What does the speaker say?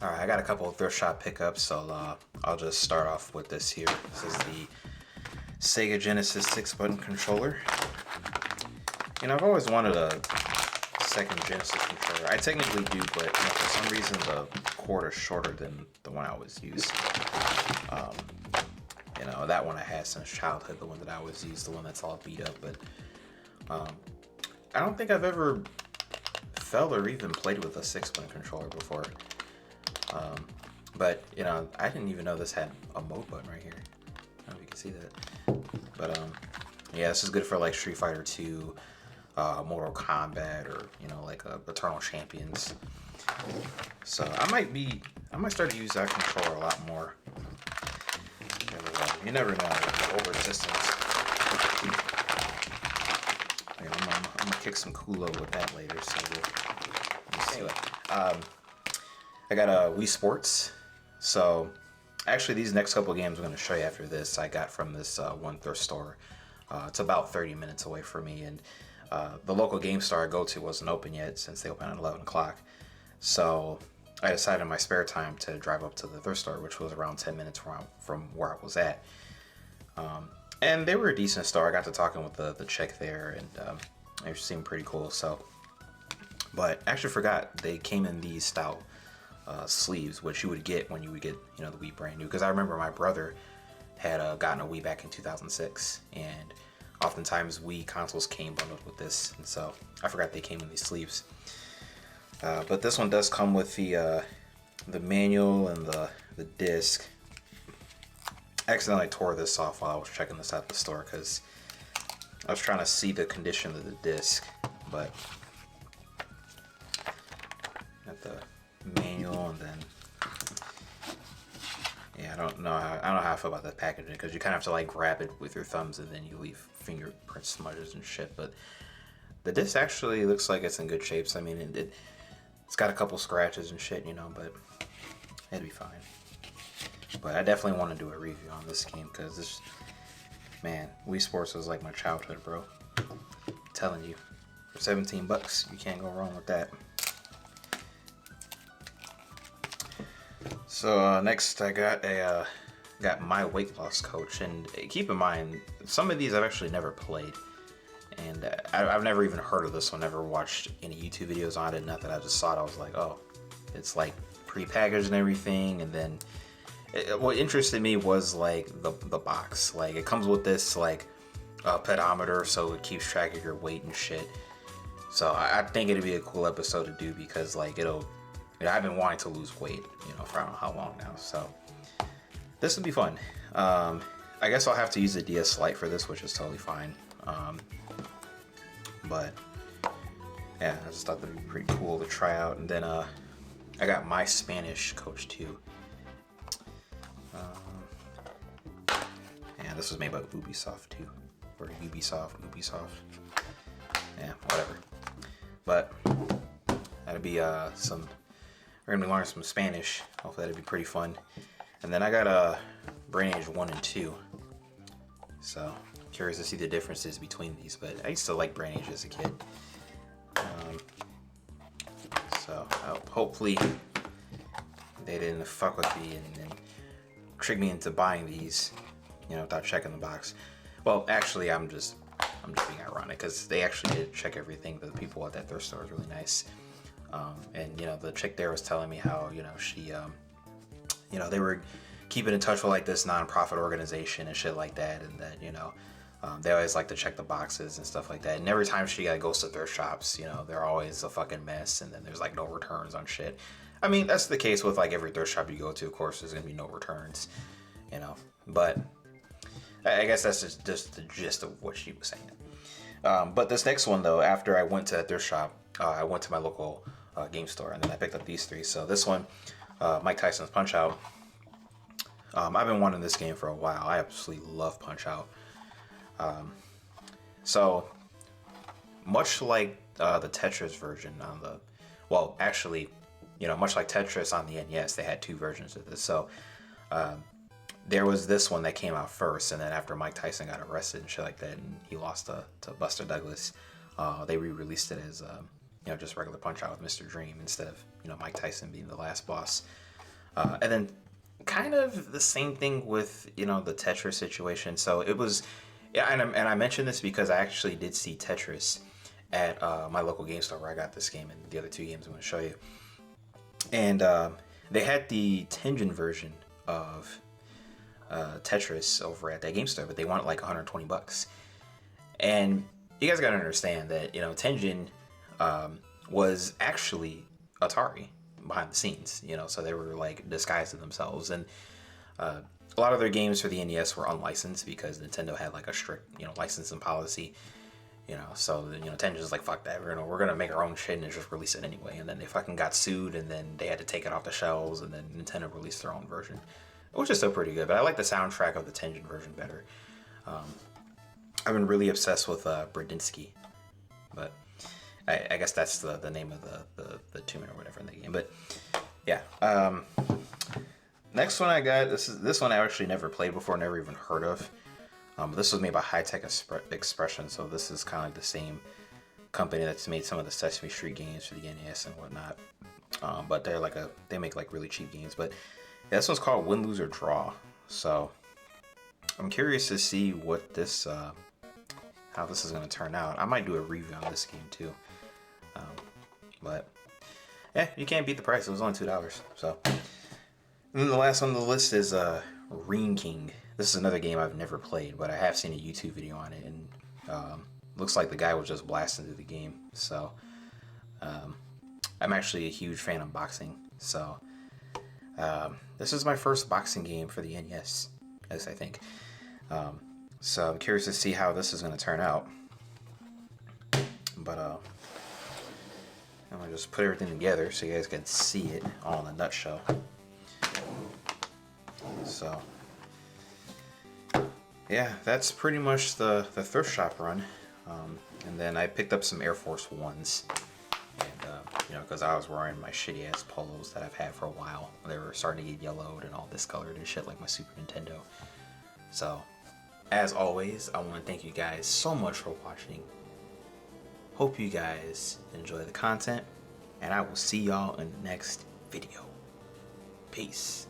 Alright, I got a couple of thrift shop pickups, so I'll just start off with this here. This is the Sega Genesis 6-button controller. You know, I've always wanted a second Genesis controller. I technically do, but for some reason the cord is shorter than the one I always use. You know, that one I had since childhood, the one that I always use, the one that's all beat up. But I don't think I've ever felt or even played with a 6-button controller before. But you know, I didn't even know this had a mode button right here. I don't know if you can see that. But yeah, this is good for like Street Fighter 2, Mortal Kombat, or you know, like Eternal Champions. So I might start to use that controller a lot more. You never know, over systems. I'm gonna kick some culo with that later. So anyway, I got a Wii Sports. So actually, these next couple of games I'm going to show you after this, I got from this one thrift store. It's about 30 minutes away from me, and the local game store I go to wasn't open yet since they open at 11 o'clock. So I decided in my spare time to drive up to the thrift store, which was around 10 minutes from where I was at. And they were a decent store. I got to talking with the chick there, and they seemed pretty cool. So, but I actually forgot they came in these style sleeves, which you would get when you would get, you know, the Wii brand new. Because I remember my brother had gotten a Wii back in 2006, and oftentimes Wii consoles came bundled with this, and so I forgot they came in these sleeves. But this one does come with the manual and the disc. I accidentally tore this off while I was checking this out at the store because I was trying to see the condition of the disc, but got the manual, and then yeah, I don't know how I feel about the packaging, because you kind of have to like grab it with your thumbs and then you leave fingerprint smudges and shit. But the disc actually looks like it's in good shapes. I mean, it's got a couple scratches and shit, you know, but it'd be fine. But I definitely want to do a review on this game because this, man, Wii Sports was like my childhood, bro. I'm telling you, for 17 bucks, you can't go wrong with that. So next I got My Weight Loss Coach, and keep in mind, some of these I've actually never played, and I've never even heard of this one, never watched any YouTube videos on it, nothing. I just saw it, I was like, oh, it's like pre-packaged and everything. And then what interested me was like the box. Like it comes with this like pedometer, so it keeps track of your weight and shit. So I think it'd be a cool episode to do, because like I've been wanting to lose weight, you know, for I don't know how long now. So this would be fun. I guess I'll have to use the DS Lite for this, which is totally fine. But yeah, I just thought that'd be pretty cool to try out. And then I got My Spanish Coach too. Yeah, this was made by Ubisoft too, or Ubisoft. Yeah, whatever. But that'd be we're gonna be learning some Spanish. Hopefully that'd be pretty fun. And then I got a Brain Age 1 and 2. So curious to see the differences between these, but I used to like Brain Age as a kid. So hopefully they didn't fuck with me and trick me into buying these, you know, without checking the box. Well, actually, I'm just being ironic, because they actually did check everything. The people at that thrift store was really nice. And you know, the chick there was telling me how, you know, she you know, they were keeping in touch with like this non-profit organization and shit like that, and that, you know, they always like to check the boxes and stuff like that. And every time she goes to thrift shops, you know, they're always a fucking mess, and then there's like no returns on shit. I mean, that's the case with like every thrift shop you go to. Of course, there's gonna be no returns, you know. But I guess that's just the gist of what she was saying. But this next one though, after I went to that thrift shop, I went to my local game store, and then I picked up these three. So this one, Mike Tyson's Punch Out. I've been wanting this game for a while. I absolutely love Punch Out. So much like the Tetris version on the, well, actually, you know, much like Tetris on the NES, they had two versions of this. So there was this one that came out first, and then after Mike Tyson got arrested and shit like that, and he lost to Buster Douglas, they re-released it as you know, just regular Punch Out with Mr. Dream instead of, you know, Mike Tyson being the last boss. And then kind of the same thing with, you know, the Tetris situation. So it was, yeah, and I mentioned this because I actually did see Tetris at my local game store where I got this game and the other two games I'm going to show you. And they had the Tengen version of Tetris over at that game store, but they wanted like 120 bucks. And you guys got to understand that, you know, Tengen was actually Atari behind the scenes, you know, so they were like disguising themselves. And a lot of their games for the NES were unlicensed because Nintendo had like a strict, you know, licensing policy, you know. So you know, Tengen's like, fuck that, we're gonna make our own shit and just release it anyway. And then they fucking got sued, and then they had to take it off the shelves, and then Nintendo released their own version, which is still pretty good. But I like the soundtrack of the Tengen version better. I've been really obsessed with Bradinsky, but I guess that's the name of the tune or whatever in the game. But yeah, next one I got, this one I actually never played before, never even heard of. This was made by High Tech Expression, so this is kind of like the same company that's made some of the Sesame Street games for the NES and whatnot. But they make like really cheap games. But yeah, this one's called Win, Lose, or Draw. So I'm curious to see what this how this is going to turn out. I might do a review on this game too. But yeah, you can't beat the price. It was only $2. So, and then the last one on the list is Reen King. This is another game I've never played, but I have seen a YouTube video on it, and looks like the guy was just blasting through the game. So I'm actually a huge fan of boxing. So this is my first boxing game for the NES, as I think. So I'm curious to see how this is going to turn out. But I'm going to just put everything together so you guys can see it all in a nutshell. So yeah, that's pretty much the thrift shop run. And then I picked up some Air Force Ones. And, you know, because I was wearing my shitty ass polos that I've had for a while. They were starting to get yellowed and all discolored and shit like my Super Nintendo. So, as always, I want to thank you guys so much for watching. Hope you guys enjoy the content, and I will see y'all in the next video. Peace.